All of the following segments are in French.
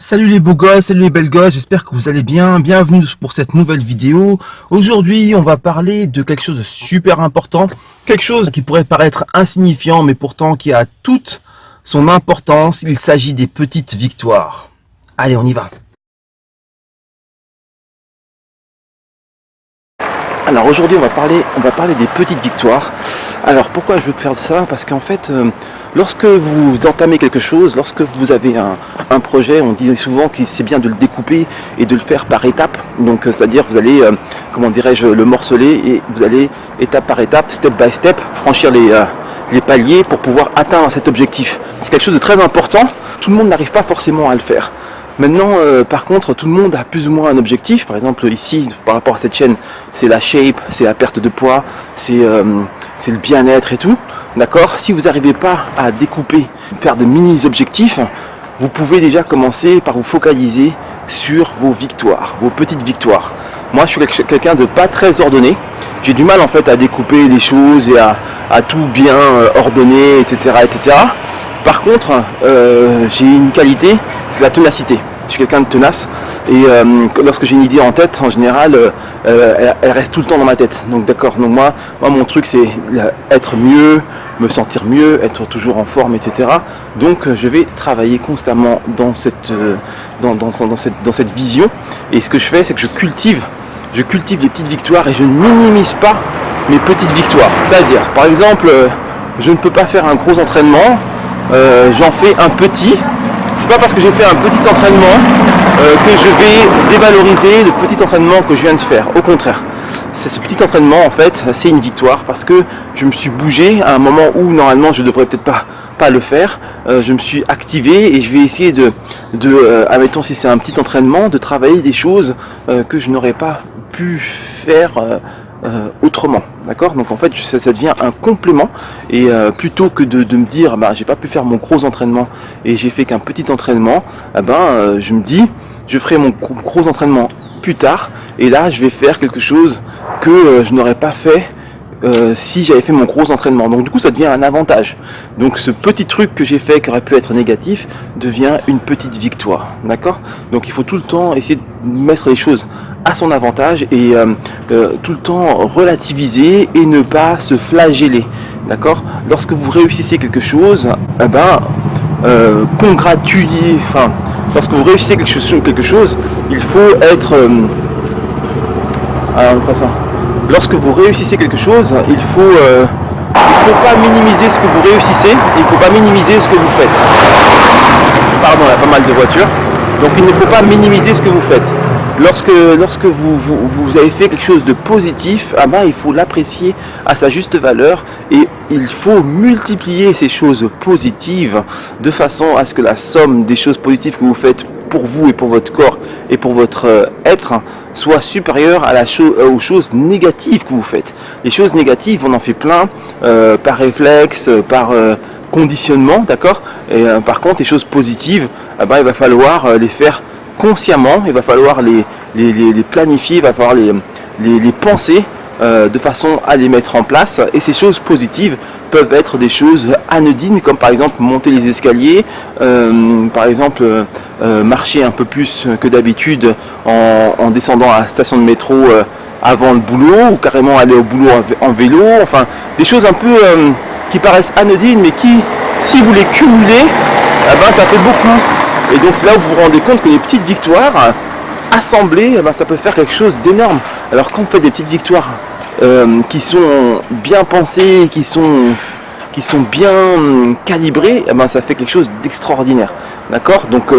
Salut les beaux gosses, salut les belles gosses, j'espère que vous allez bien. Bienvenue pour cette nouvelle vidéo. Aujourd'hui, on va parler de quelque chose de super important. Quelque chose qui pourrait paraître insignifiant, mais pourtant qui a toute son importance. Il s'agit des petites victoires. Allez, on y va. Alors aujourd'hui, on va parler des petites victoires. Alors pourquoi je veux faire ça? Parce qu'en fait, lorsque vous entamez quelque chose, lorsque vous avez un projet, on dit souvent que c'est bien de le découper et de le faire par étapes. Donc c'est-à-dire vous allez, comment dirais-je, le morceler et vous allez étape par étape, step by step, franchir les paliers pour pouvoir atteindre cet objectif. C'est quelque chose de très important. Tout le monde n'arrive pas forcément à le faire. Maintenant, par contre, tout le monde a plus ou moins un objectif. Par exemple, ici, par rapport à cette chaîne, c'est la shape, c'est la perte de poids, c'est le bien-être et tout. D'accord? Si vous n'arrivez pas à découper, faire des mini-objectifs, vous pouvez déjà commencer par vous focaliser sur vos victoires, vos petites victoires. Moi, je suis quelqu'un de pas très ordonné. J'ai du mal en fait à découper des choses et à tout bien ordonner, etc., etc. Par contre, j'ai une qualité, c'est la ténacité. Je suis quelqu'un de tenace et lorsque j'ai une idée en tête, en général, elle reste tout le temps dans ma tête. Donc d'accord. Donc moi, mon truc, c'est être mieux, me sentir mieux, être toujours en forme, etc. Donc je vais travailler constamment dans cette vision. Et ce que je fais, c'est que je cultive les petites victoires et je ne minimise pas mes petites victoires. C'est-à-dire, par exemple, je ne peux pas faire un gros entraînement. J'en fais un petit. C'est pas parce que j'ai fait un petit entraînement que je vais dévaloriser le petit entraînement que je viens de faire. Au contraire, c'est ce petit entraînement en fait, c'est une victoire parce que je me suis bougé à un moment où normalement je devrais peut-être pas le faire. Je me suis activé et je vais essayer admettons si c'est un petit entraînement, de travailler des choses que je n'aurais pas pu faire autrement, d'accord? Donc en fait ça devient un complément et plutôt que de me dire j'ai pas pu faire mon gros entraînement et j'ai fait qu'un petit entraînement, je me dis je ferai mon gros entraînement plus tard et là je vais faire quelque chose que je n'aurais pas fait si j'avais fait mon gros entraînement. Donc du coup ça devient un avantage. Donc ce petit truc que j'ai fait qui aurait pu être négatif devient une petite victoire, d'accord? Donc il faut tout le temps essayer de mettre les choses à son avantage et tout le temps relativiser et ne pas se flageller, d'accord? Lorsque vous réussissez quelque chose, congratulier, lorsque vous réussissez quelque chose, il faut être lorsque vous réussissez quelque chose, il faut pas minimiser ce que vous réussissez, il ne faut pas minimiser ce que vous faites. Pardon, il y a pas mal de voitures. Donc il ne faut pas minimiser ce que vous faites. Lorsque vous avez fait quelque chose de positif, il faut l'apprécier à sa juste valeur et il faut multiplier ces choses positives de façon à ce que la somme des choses positives que vous faites pour vous et pour votre corps et pour votre être soit supérieure aux choses négatives que vous faites. Les choses négatives, on en fait plein par réflexe, par conditionnement, d'accord? Et par contre, les choses positives, il va falloir les faire consciemment, il va falloir les planifier, il va falloir les penser de façon à les mettre en place. Et ces choses positives peuvent être des choses anodines, comme par exemple monter les escaliers, par exemple marcher un peu plus que d'habitude en descendant à la station de métro avant le boulot, ou carrément aller au boulot en vélo, enfin des choses un peu qui paraissent anodines mais qui, si vous les cumulez, ça fait beaucoup. Et donc c'est là où vous vous rendez compte que les petites victoires assemblées, ça peut faire quelque chose d'énorme. Alors quand on fait des petites victoires qui sont bien pensées, qui sont bien calibrées, ça fait quelque chose d'extraordinaire. D'accord? Donc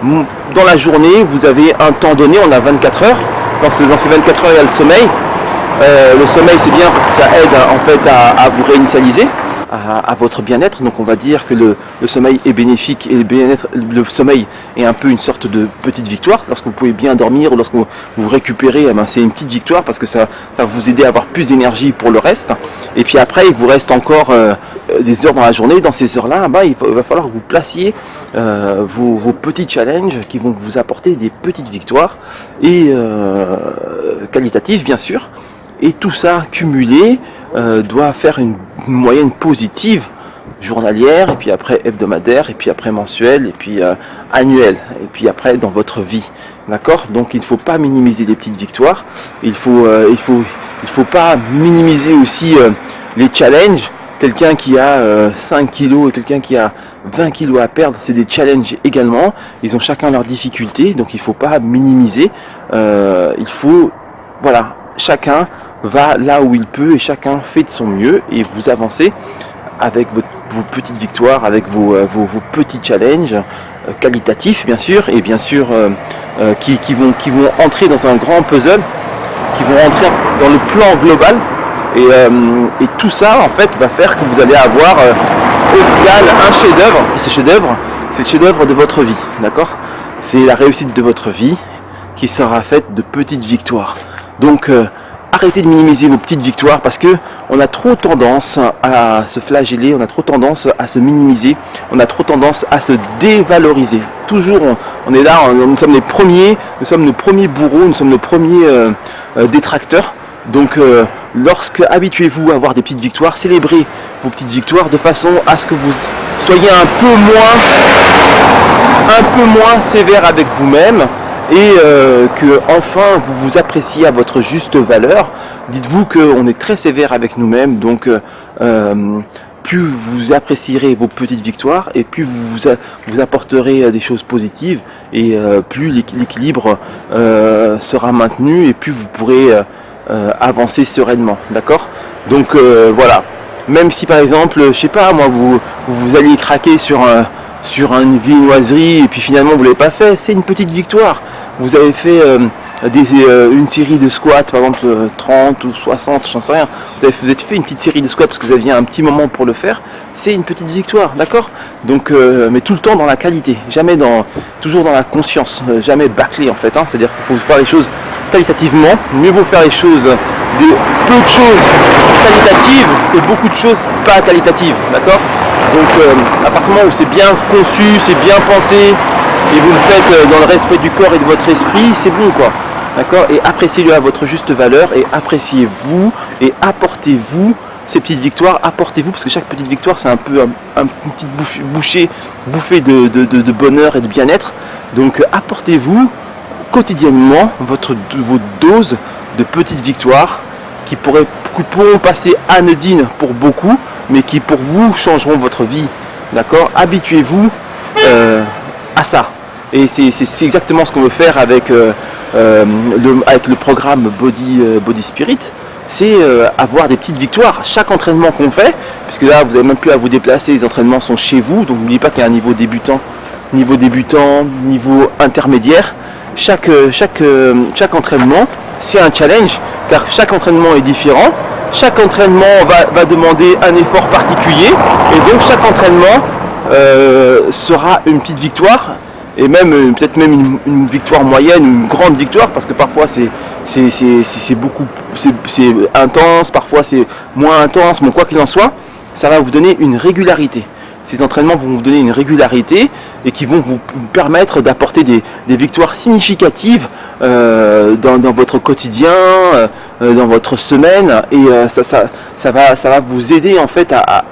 dans la journée, vous avez un temps donné, on a 24 heures. Dans ces 24 heures, il y a le sommeil. Le sommeil, c'est bien parce que ça aide en fait à vous réinitialiser, à votre bien-être. Donc on va dire que le sommeil est bénéfique et le sommeil est un peu une sorte de petite victoire. Lorsque vous pouvez bien dormir ou lorsque vous récupérez, c'est une petite victoire parce que ça va vous aider à avoir plus d'énergie pour le reste. Et puis après, il vous reste encore des heures dans la journée. Dans ces heures-là, il va falloir que vous placiez vos petits challenges qui vont vous apporter des petites victoires et qualitatives bien sûr. Et tout ça cumulé doit faire une moyenne positive journalière, et puis après hebdomadaire, et puis après mensuelle, et puis annuelle, et puis après dans votre vie. D'accord? Donc il ne faut pas minimiser les petites victoires. Il faut pas minimiser aussi les challenges. Quelqu'un qui a 5 kilos et quelqu'un qui a 20 kilos à perdre, c'est des challenges également. Ils ont chacun leurs difficultés, donc il ne faut pas minimiser. Voilà, chacun va là où il peut et chacun fait de son mieux et vous avancez avec vos petites victoires, avec vos petits challenges qualitatifs bien sûr, et bien sûr qui vont entrer dans un grand puzzle, qui vont entrer dans le plan global. Et tout ça en fait va faire que vous allez avoir au final un chef-d'œuvre. Et ce chef-d'œuvre, c'est le chef-d'œuvre de votre vie, d'accord? C'est la réussite de votre vie qui sera faite de petites victoires. Donc arrêtez de minimiser vos petites victoires parce que on a trop tendance à se flageller, on a trop tendance à se minimiser, on a trop tendance à se dévaloriser. Toujours on est là, nous sommes les premiers, nous sommes nos premiers bourreaux, nous sommes nos premiers détracteurs. Donc habituez-vous à avoir des petites victoires, célébrez vos petites victoires de façon à ce que vous soyez un peu moins sévère avec vous-même et que enfin vous vous appréciez à votre juste valeur. Dites-vous qu'on est très sévère avec nous-mêmes, donc plus vous apprécierez vos petites victoires et plus vous apporterez des choses positives et plus l'équilibre sera maintenu et plus vous pourrez avancer sereinement, d'accord? Donc voilà, même si par exemple, je sais pas moi, vous alliez craquer sur une viennoiserie et puis finalement vous l'avez pas fait, c'est une petite victoire. Vous avez fait une série de squats, par exemple 30 ou 60, j'en sais rien. Vous avez fait une petite série de squats parce que vous aviez un petit moment pour le faire, c'est une petite victoire, d'accord? Donc mais tout le temps dans la qualité, jamais toujours dans la conscience, jamais bâclé en fait, hein. C'est-à-dire qu'il faut faire les choses qualitativement, mieux vaut faire les choses, peu de choses qualitatives que beaucoup de choses pas qualitatives, d'accord? Donc à partir du moment où c'est bien conçu, c'est bien pensé, et vous le faites dans le respect du corps et de votre esprit, c'est bon quoi, d'accord? Et appréciez-le à votre juste valeur, et appréciez-vous, et apportez-vous ces petites victoires, apportez-vous, parce que chaque petite victoire c'est un peu une petite bouffée de bonheur et de bien-être. Donc apportez-vous quotidiennement vos doses de petites victoires qui pourront passer anodines pour beaucoup, mais qui pour vous changeront votre vie, d'accord? Habituez-vous à ça, et c'est exactement ce qu'on veut faire avec le programme Body Spirit. C'est avoir des petites victoires chaque entraînement qu'on fait, puisque là vous n'avez même plus à vous déplacer, les entraînements sont chez vous, donc n'oubliez pas qu'il y a un niveau débutant, niveau intermédiaire. Chaque entraînement c'est un challenge, car chaque entraînement est différent, chaque entraînement va demander un effort particulier, et donc chaque entraînement sera une petite victoire, et même peut-être même une victoire moyenne ou une grande victoire, parce que parfois c'est intense, parfois c'est moins intense, mais quoi qu'il en soit, ça va vous donner une régularité. Ces entraînements vont vous donner une régularité et qui vont vous permettre d'apporter des victoires significatives dans votre quotidien, dans votre semaine, et ça va vous aider en fait à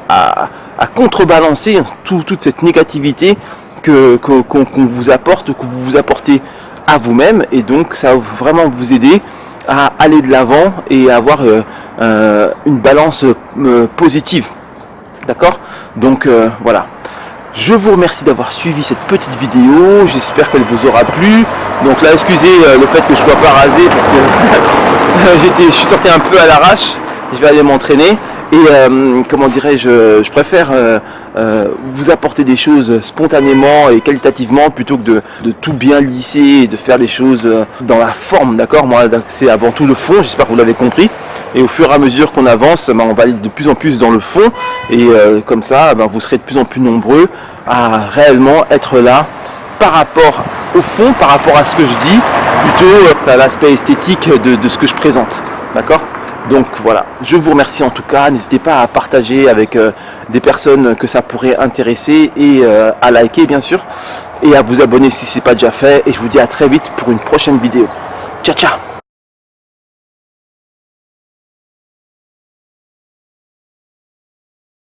contrebalancer toute cette négativité qu'on vous apporte, que vous vous apportez à vous-même, et donc ça va vraiment vous aider à aller de l'avant et à avoir une balance positive. D'accord? Donc voilà. Je vous remercie d'avoir suivi cette petite vidéo. J'espère qu'elle vous aura plu. Donc là, excusez le fait que je ne sois pas rasé parce que je suis sorti un peu à l'arrache. Je vais aller m'entraîner. Et comment dirais-je, je préfère vous apporter des choses spontanément et qualitativement plutôt que de tout bien lisser et de faire des choses dans la forme, d'accord? Moi, c'est avant tout le fond, j'espère que vous l'avez compris. Et au fur et à mesure qu'on avance, on va aller de plus en plus dans le fond. Et comme ça, vous serez de plus en plus nombreux à réellement être là par rapport au fond, par rapport à ce que je dis, plutôt à l'aspect esthétique de ce que je présente, d'accord? Donc voilà, je vous remercie en tout cas, n'hésitez pas à partager avec des personnes que ça pourrait intéresser, et à liker bien sûr, et à vous abonner si ce n'est pas déjà fait, et je vous dis à très vite pour une prochaine vidéo. Ciao ciao.